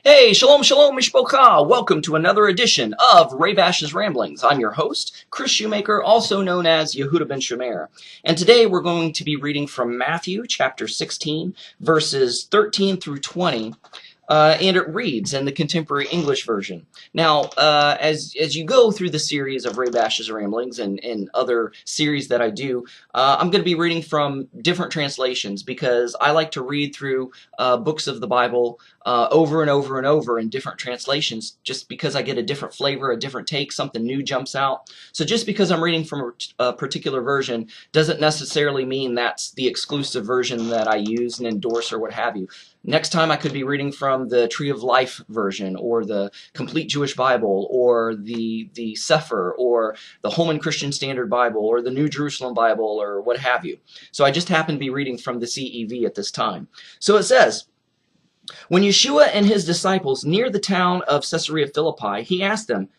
Hey, shalom, shalom, mishpocha. Welcome to another edition of Ray Bash's Ramblings. I'm your host, Chris Shoemaker, also known as Yehuda ben Shomer. And today we're going to be reading from Matthew chapter 16, verses 13 through 20. And it reads in the Contemporary English Version. Now, as you go through the series of Ray Bash's Ramblings and other series that I do, I'm going to be reading from different translations because I like to read through books of the Bible over and over and over in different translations, just because I get a different flavor, a different take, something new jumps out. So just because I'm reading from a particular version doesn't necessarily mean that's the exclusive version that I use and endorse or what have you. Next time I could be reading from the Tree of Life version, or the Complete Jewish Bible, or the Sefer, or the Holman Christian Standard Bible, or the New Jerusalem Bible, or what have you. So I just happen to be reading from the CEV at this time. So it says, when Yeshua and his disciples near the town of Caesarea Philippi, he asked them,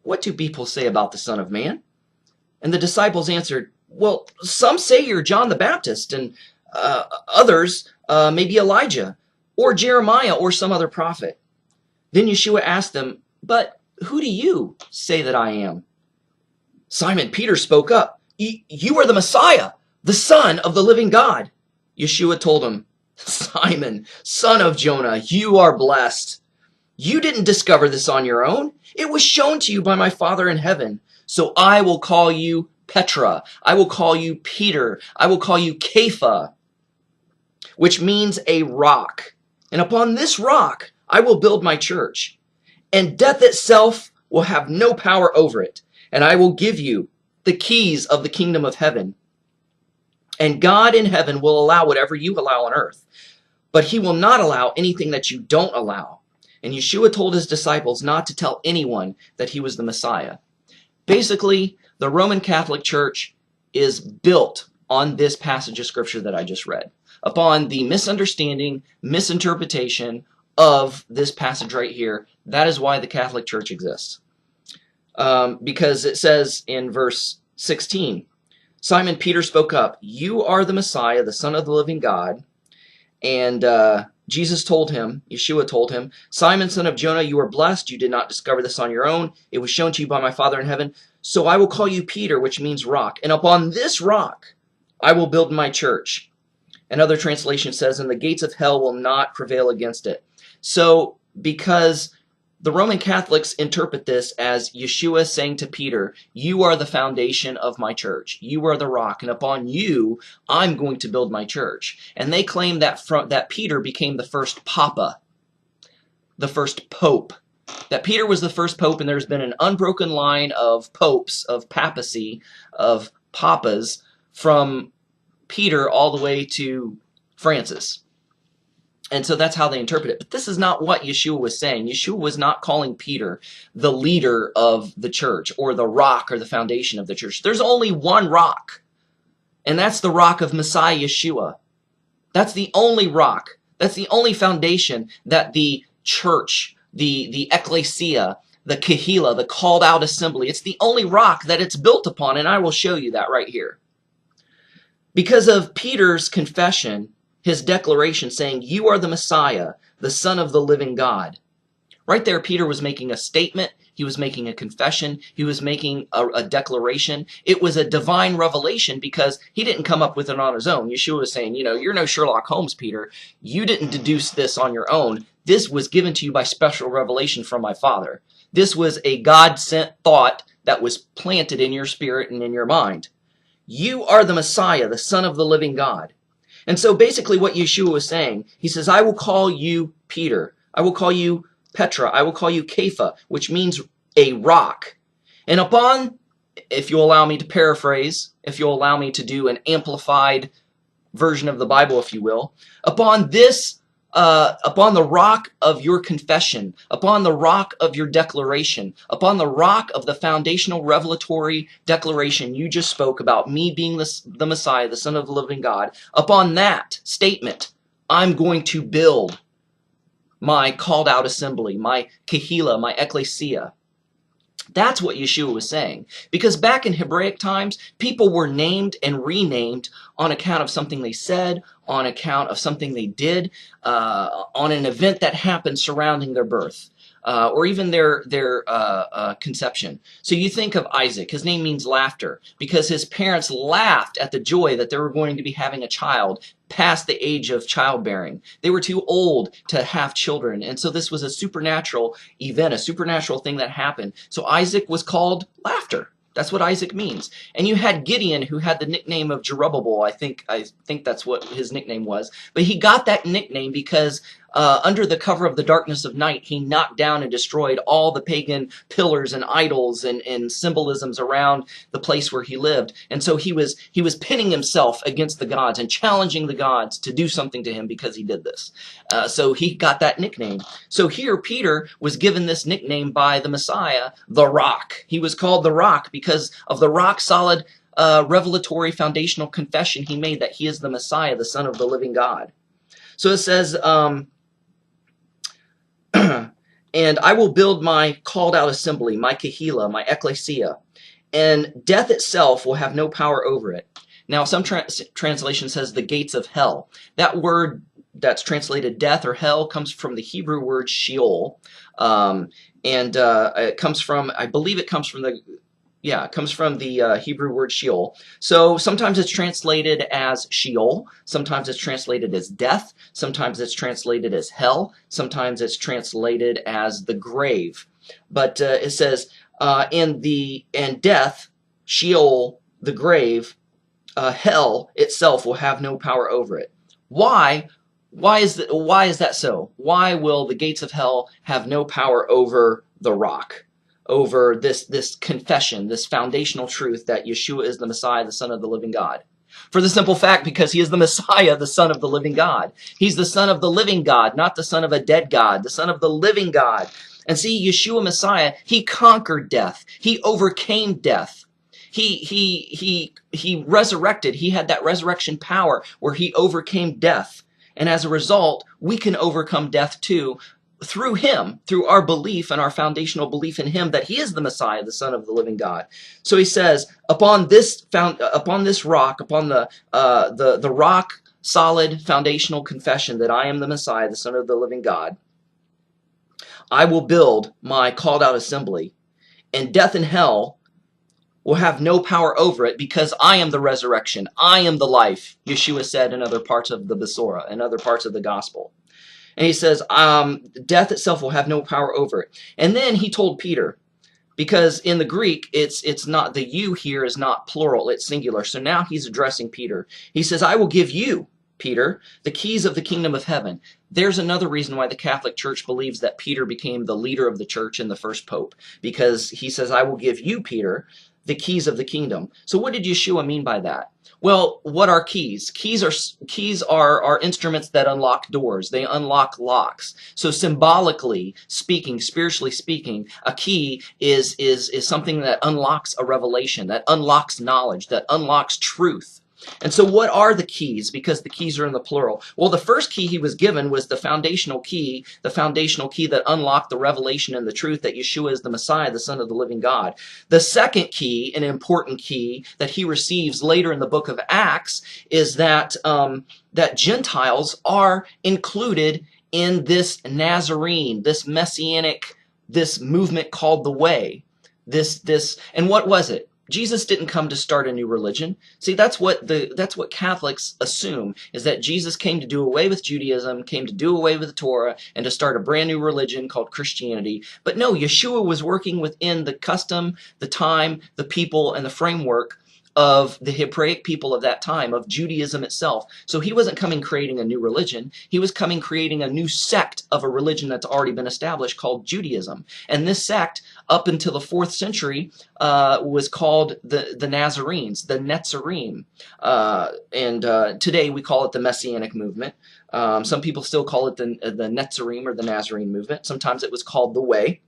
"What do people say about the Son of Man?" And the disciples answered, "Well, some say you're John the Baptist, and others maybe Elijah, or Jeremiah, or some other prophet." Then Yeshua asked them, "But who do you say that I am?" Simon Peter spoke up, "You are the Messiah, the Son of the living God." Yeshua told him, "Simon, son of Jonah, you are blessed. You didn't discover this on your own. It was shown to you by my Father in heaven. So I will call you Petra. I will call you Peter. I will call you Kepha, which means a rock. And upon this rock I will build my church, and death itself will have no power over it. And I will give you the keys of the kingdom of heaven. And God in heaven will allow whatever you allow on earth, but he will not allow anything that you don't allow." And Yeshua told his disciples not to tell anyone that he was the Messiah. Basically, the Roman Catholic Church is built on this passage of scripture that I just read, upon the misunderstanding, misinterpretation of this passage right here. That is why the Catholic Church exists. Because it says in verse 16, Simon Peter spoke up, "You are the Messiah, the Son of the living God." And Yeshua told him, "Simon, son of Jonah, you are blessed. You did not discover this on your own. It was shown to you by my Father in heaven. So I will call you Peter," which means rock. "And upon this rock I will build my church." Another translation says, "And the gates of hell will not prevail against it." So because the Roman Catholics interpret this as Yeshua saying to Peter, "You are the foundation of my church. You are the rock, and upon you I'm going to build my church." And they claim that Peter became the first papa, the first pope. That Peter was the first pope, and there's been an unbroken line of popes, of papacy, of papas, from Peter all the way to Francis. And so that's how they interpret it. But this is not what Yeshua was saying. Yeshua was not calling Peter the leader of the church, or the rock, or the foundation of the church. There's only one rock, and that's the rock of Messiah Yeshua. That's the only rock. That's the only foundation that the church, the ecclesia, the kehila, the called out assembly, it's the only rock that it's built upon, and I will show you that right here. Because of Peter's confession, his declaration saying, "You are the Messiah, the Son of the living God." Right there, Peter was making a statement. He was making a confession. He was making a declaration. It was a divine revelation because he didn't come up with it on his own. Yeshua was saying, "You're no Sherlock Holmes, Peter. You didn't deduce this on your own. This was given to you by special revelation from my Father. This was a God-sent thought that was planted in your spirit and in your mind. You are the Messiah, the Son of the living God." And so basically what Yeshua was saying, he says, "I will call you Peter. I will call you Petra. I will call you Kepha," which means a rock. And upon, if you'll allow me to paraphrase, if you'll allow me to do an amplified version of the Bible, if you will, upon the rock of your confession, upon the rock of your declaration, upon the rock of the foundational revelatory declaration you just spoke about me being the Messiah, the Son of the living God, upon that statement, I'm going to build my called out assembly, my kehila, my ecclesia. That's what Yeshua was saying. Because back in Hebraic times, people were named and renamed on account of something they said, on account of something they did, on an event that happened surrounding their birth. Or even their conception. So you think of Isaac. His name means laughter because his parents laughed at the joy that they were going to be having a child past the age of childbearing. They were too old to have children. And so this was a supernatural event, a supernatural thing that happened. So Isaac was called laughter. That's what Isaac means. And you had Gideon, who had the nickname of Jerubbaal. I think that's what his nickname was. But he got that nickname because under the cover of the darkness of night, he knocked down and destroyed all the pagan pillars and idols and symbolisms around the place where he lived. And so he was pinning himself against the gods and challenging the gods to do something to him because he did this. So he got that nickname. So here Peter was given this nickname by the Messiah, the Rock. He was called the Rock because of the rock solid revelatory foundational confession he made that he is the Messiah, the Son of the living God. So it says, and I will build my called out assembly, my kahila, my ecclesia, and death itself will have no power over it. Now, some translation says the gates of hell. That word that's translated death or hell comes from the Hebrew word Sheol, and it comes from, I believe it comes from the Hebrew word Sheol. So sometimes it's translated as Sheol, sometimes it's translated as death, sometimes it's translated as hell, sometimes it's translated as the grave. But it says, and death, Sheol, the grave, hell itself will have no power over it. Why? Why is that so? Why will the gates of hell have no power over the rock? Over this confession, this foundational truth that Yeshua is the Messiah, the Son of the living God. For the simple fact, because he is the Messiah, the Son of the living God. He's the Son of the living God, not the son of a dead God, the Son of the living God. And see, Yeshua Messiah, he conquered death. He overcame death. He resurrected. He had that resurrection power where he overcame death. And as a result, we can overcome death too, through him, through our belief and our foundational belief in him that he is the Messiah, the Son of the living God. So he says, upon this rock, upon the rock solid foundational confession that I am the Messiah, the Son of the living God, I will build my called out assembly, and death and hell will have no power over it because I am the resurrection. I am the life, Yeshua said in other parts of the Besorah, and other parts of the gospel. And he says, death itself will have no power over it. And then he told Peter, because in the Greek, it's not, the you here is not plural, it's singular. So now he's addressing Peter. He says, I will give you, Peter, the keys of the kingdom of heaven. There's another reason why the Catholic Church believes that Peter became the leader of the church and the first pope. Because he says, I will give you, Peter, the keys of the kingdom. So what did Yeshua mean by that? Well, what are keys? Keys are instruments that unlock doors. They unlock locks. So symbolically speaking, spiritually speaking, a key is something that unlocks a revelation, that unlocks knowledge, that unlocks truth. And so what are the keys? Because the keys are in the plural. Well, the first key he was given was the foundational key that unlocked the revelation and the truth that Yeshua is the Messiah, the Son of the living God. The second key, an important key that he receives later in the book of Acts, is that that Gentiles are included in this Nazarene, this messianic, this movement called the Way. And what was it? Jesus didn't come to start a new religion. See, that's what Catholics assume, is that Jesus came to do away with Judaism, came to do away with the Torah, and to start a brand new religion called Christianity. But no, Yeshua was working within the custom, the time, the people, and the framework of the Hebraic people of that time, of Judaism itself. So he wasn't coming creating a new religion. He was coming creating a new sect of a religion that's already been established called Judaism. And this sect, up until the 4th century, was called the Nazarenes, the Netzarim. And today we call it the Messianic movement. Some people still call it the Netzarim or the Nazarene movement. Sometimes it was called the Way.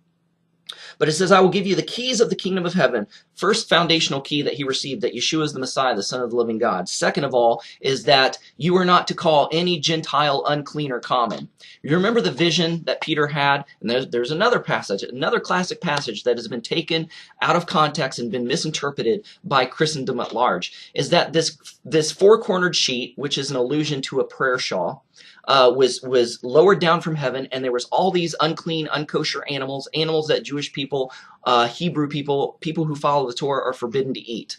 But it says, I will give you the keys of the kingdom of heaven. First foundational key that he received, that Yeshua is the Messiah, the Son of the living God. Second of all, is that you are not to call any Gentile unclean or common. You remember the vision that Peter had? And there's another passage, another classic passage that has been taken out of context and been misinterpreted by Christendom at large, is that this four-cornered sheet, which is an allusion to a prayer shawl, was lowered down from heaven, and there was all these unclean, unkosher animals that Jewish people, Hebrew people who follow the Torah are forbidden to eat.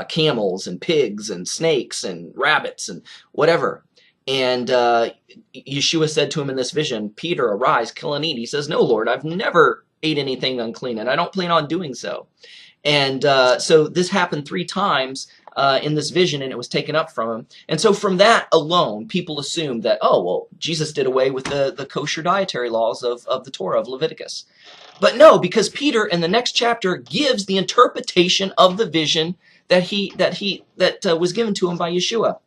Camels and pigs and snakes and rabbits and whatever. And Yeshua said to him in this vision, Peter, arise, kill and eat. He says, no, Lord, I've never ate anything unclean, and I don't plan on doing so. And so this happened 3 times in this vision, and it was taken up from him. And so from that alone, people assumed that, oh, well, Jesus did away with the kosher dietary laws of the Torah, of Leviticus. But no, because Peter in the next chapter gives the interpretation of the vision that was given to him by Yeshua.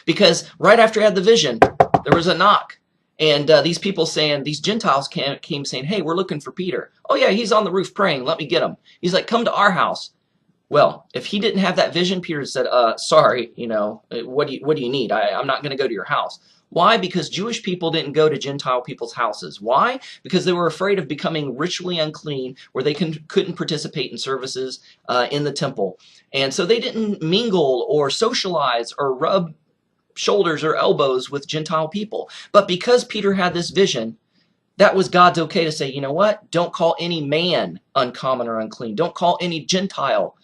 Because right after he had the vision, there was a knock. And these Gentiles came saying, hey, we're looking for Peter. Oh yeah, he's on the roof praying. Let me get him. He's like, come to our house. Well, if he didn't have that vision, Peter said, sorry, what do you need? I'm not going to go to your house. Why? Because Jewish people didn't go to Gentile people's houses. Why? Because they were afraid of becoming ritually unclean, where they couldn't participate in services in the temple. And so they didn't mingle or socialize or rub shoulders or elbows with Gentile people. But because Peter had this vision, that was God's okay to say, you know what? Don't call any man uncommon or unclean. Don't call any Gentile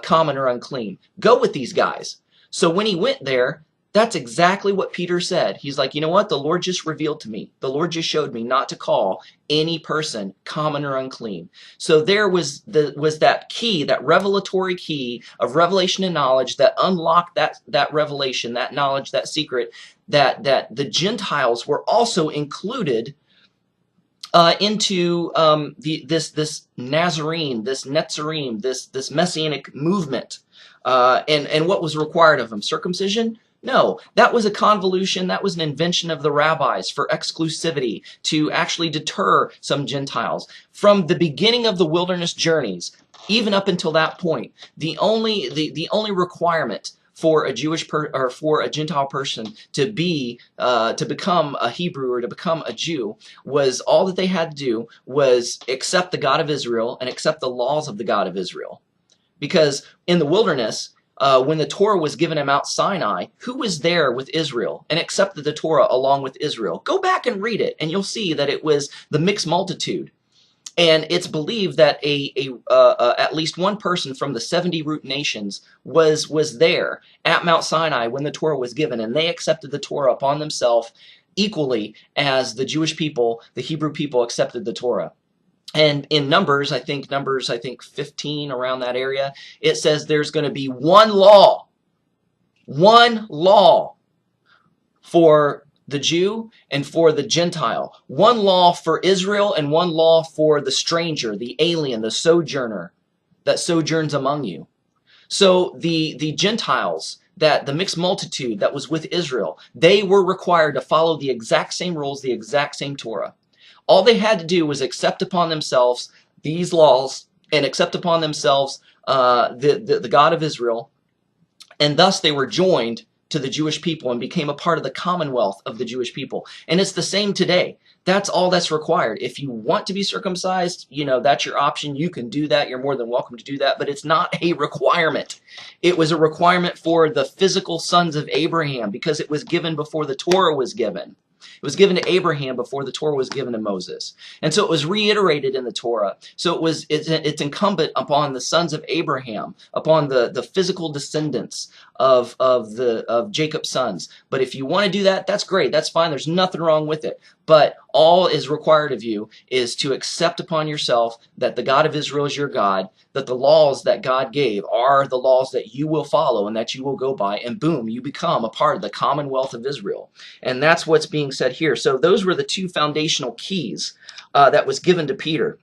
common or unclean. Go with these guys. So when he went there, that's exactly what Peter said. He's like, you know what? The Lord just revealed to me. The Lord just showed me not to call any person common or unclean. So there was that key, that revelatory key of revelation and knowledge that unlocked that revelation, that knowledge, that secret, that the Gentiles were also included into this Nazarene, this Netzarim, this Messianic movement. And what was required of them? Circumcision? No, that was a convolution, that was an invention of the rabbis for exclusivity, to actually deter some Gentiles. From the beginning of the wilderness journeys, even up until that point, the only requirement for a for a Gentile person to become a Hebrew or to become a Jew was, all that they had to do was accept the God of Israel and accept the laws of the God of Israel. Because in the wilderness, when the Torah was given at Mount Sinai, who was there with Israel and accepted the Torah along with Israel? Go back and read it, and you'll see that it was the mixed multitude. And it's believed that at least one person from the 70 root nations was there at Mount Sinai when the Torah was given, and they accepted the Torah upon themselves equally as the Jewish people, the Hebrew people, accepted the Torah. And in Numbers, I think 15, around that area, it says there's going to be one law for the Jew and for the Gentile, one law for Israel and one law for the stranger, the alien, the sojourner that sojourns among you. So the Gentiles, that the mixed multitude that was with Israel, they were required to follow the exact same rules, the exact same Torah. All they had to do was accept upon themselves these laws and accept upon themselves the God of Israel, and thus they were joined to the Jewish people and became a part of the commonwealth of the Jewish people. And it's the same today. That's all that's required. If you want to be circumcised, that's your option. You can do that. You're more than welcome to do that, but it's not a requirement. It was a requirement for the physical sons of Abraham because it was given before the Torah was given. It was given to Abraham before the Torah was given to Moses. And so it was reiterated in the Torah. So it's incumbent upon the sons of Abraham, upon the physical descendants of Jacob's sons. But if you want to do that, that's great. That's fine. There's nothing wrong with it. But all is required of you is to accept upon yourself that the God of Israel is your God, that the laws that God gave are the laws that you will follow and that you will go by, and boom, you become a part of the commonwealth of Israel. And that's what's being said here. So those were the two foundational keys that was given to Peter.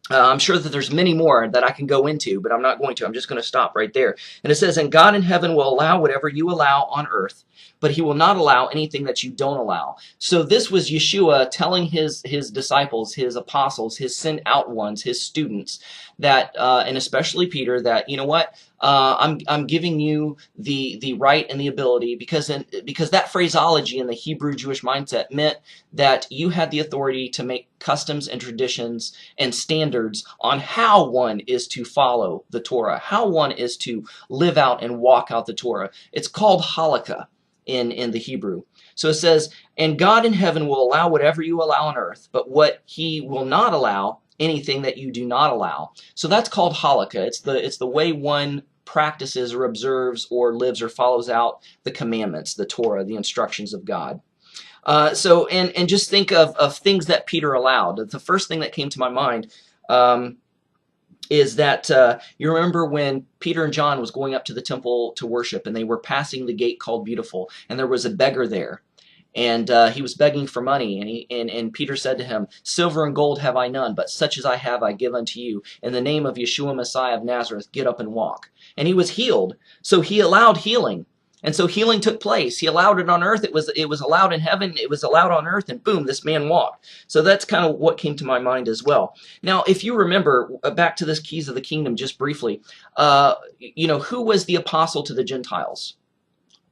I'm sure that there's many more that I can go into, but I'm not going to. I'm just going to stop right there. And it says, and God in heaven will allow whatever you allow on earth, but he will not allow anything that you don't allow. So this was Yeshua telling his disciples, his apostles, his sent out ones, his students, that, and especially Peter, that, you know what, I'm giving you the right and the ability, because that phraseology in the Hebrew Jewish mindset meant that you had the authority to make customs and traditions and standards on how one is to follow the Torah, how one is to live out and walk out the Torah. It's called Holika in the Hebrew. So it says, and God in heaven will allow whatever you allow on earth, but what he will not allow, anything that you do not allow. So that's called Holika. It's the way one practices or observes or lives or follows out the commandments, the Torah, the instructions of God. So just think of things that Peter allowed. The first thing that came to my mind is that you remember when Peter and John was going up to the temple to worship, and they were passing the gate called Beautiful, and there was a beggar there, and he was begging for money, and Peter said to him, silver and gold have I none, but such as I have I give unto you. In the name of Yeshua Messiah of Nazareth, get up and walk. And he was healed. So he allowed healing. And so healing took place. He allowed it on earth. It was allowed in heaven. It was allowed on earth. And boom, this man walked. So that's kind of what came to my mind as well. Now, if you remember, back to this keys of the kingdom just briefly, who was the apostle to the Gentiles?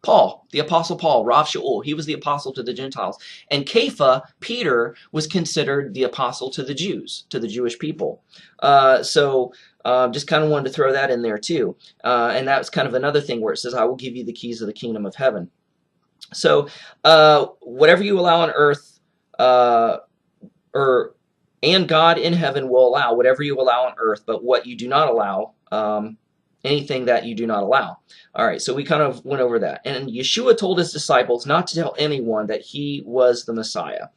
Paul, the apostle Paul, Rav Shaul, he was the apostle to the Gentiles. And Kepha, Peter, was considered the apostle to the Jews, to the Jewish people. Just kind of wanted to throw that in there too. And that was kind of another thing where it says, I will give you the keys of the kingdom of heaven. So whatever you allow on earth, and God in heaven will allow whatever you allow on earth, but what you do not allow, anything that you do not allow. All right, so we kind of went over that. And Yeshua told his disciples not to tell anyone that he was the Messiah.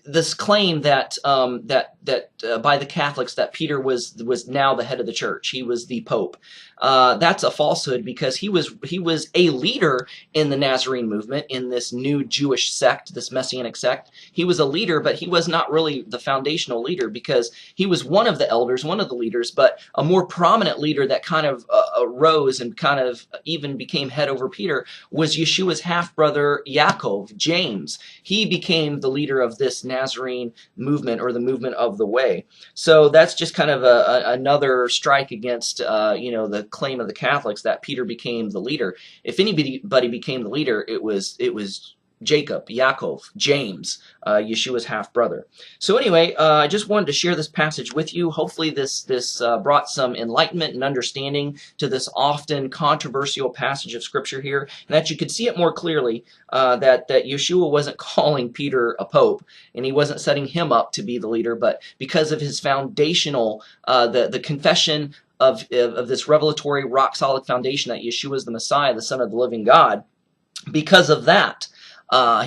This claim that by the Catholics that Peter was now the head of the church, he was the Pope. That's a falsehood, because he was a leader in the Nazarene movement, in this new Jewish sect, this Messianic sect. He was a leader, but he was not really the foundational leader, because he was one of the elders, one of the leaders, but a more prominent leader that kind of arose and kind of even became head over Peter was Yeshua's half-brother Yaakov, James. He became the leader of this Nazarene movement, or the movement of the way. So that's just kind of another strike against the claim of the Catholics that Peter became the leader. If anybody became the leader, it was Jacob, Yaakov, James, Yeshua's half-brother. So anyway, I just wanted to share this passage with you. Hopefully this brought some enlightenment and understanding to this often controversial passage of Scripture here, and that you could see it more clearly, that Yeshua wasn't calling Peter a pope, and he wasn't setting him up to be the leader, but because of his foundational, the confession of this revelatory, rock-solid foundation that Yeshua is the Messiah, the Son of the living God, because of that,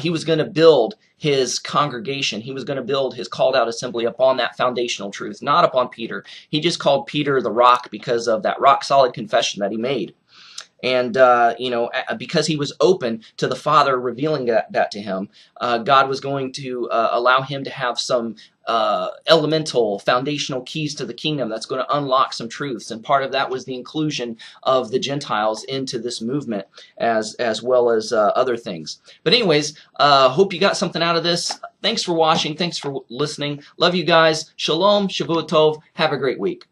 he was going to build his congregation. He was going to build his called out assembly upon that foundational truth, not upon Peter. He just called Peter the rock because of that rock solid confession that he made. And, because he was open to the Father revealing that to him, God was going to allow him to have some elemental, foundational keys to the kingdom that's going to unlock some truths. And part of that was the inclusion of the Gentiles into this movement, as well as other things. But anyways, hope you got something out of this. Thanks for watching. Thanks for listening. Love you guys. Shalom, Shavua Tov. Have a great week.